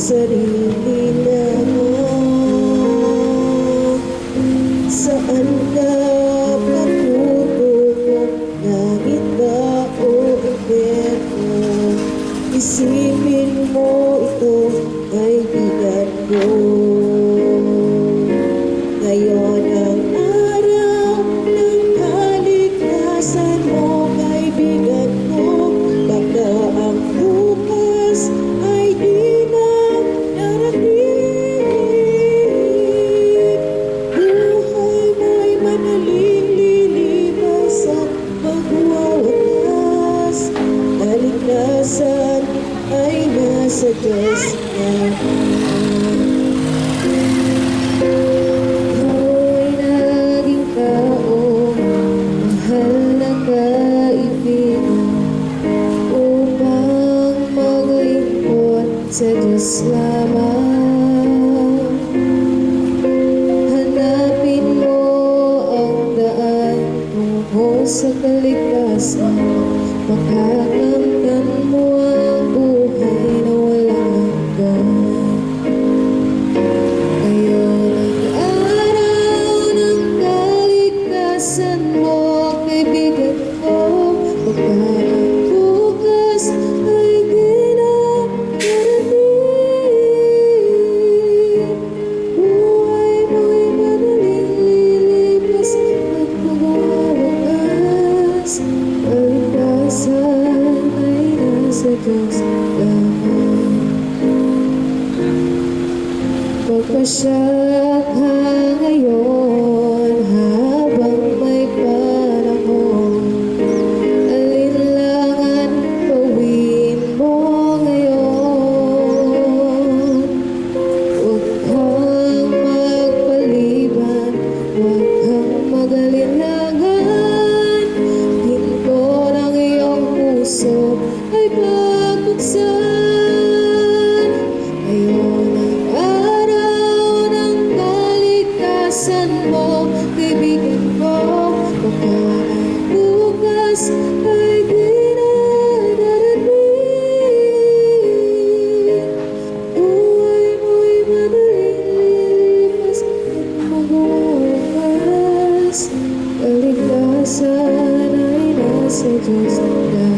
sarili lamang. Saan ka patutungo? Langit ba o impyerno? Isipin mo ito, kaibigan ko. Ngayon ang araw ng kaligtasan mo, kaibigan ko. Baka ang bukas ay di na darating. Buhay mo'y madaling lilipas at magwawakas. Kaligtasan ay nasa Diyos na. Ako'y naging tao, mahal na kaibigan, upang mag-ikot sa Diyos lamang. Hanapin mo ang daan tungo sa kaligtasan, makakamtan mo ang buhay na walang hanggan. Ngayon ang araw ng kaligtasan mo, kaibigan ko. Baka ang bukas ay di na darating. Buhay mo'y madaling lilipas at magwawakas. Kaligtasan ay nasa Diyos lamang. Magpasya ka ngayon habang may panahon. Alinlangan gawin mo ngayon. Huwag kang magpaliban, huwag kang mag-alinlangan. Pinto ng iyong puso ay pagbuksan. Ngayon ang araw ng kaligtasan mo, kaibigan ko. Baka ang bukas ay di na darating. Buhay mo'y madaling lilipas at magwawakas. Kaligtasan ay nasa Diyos lamang.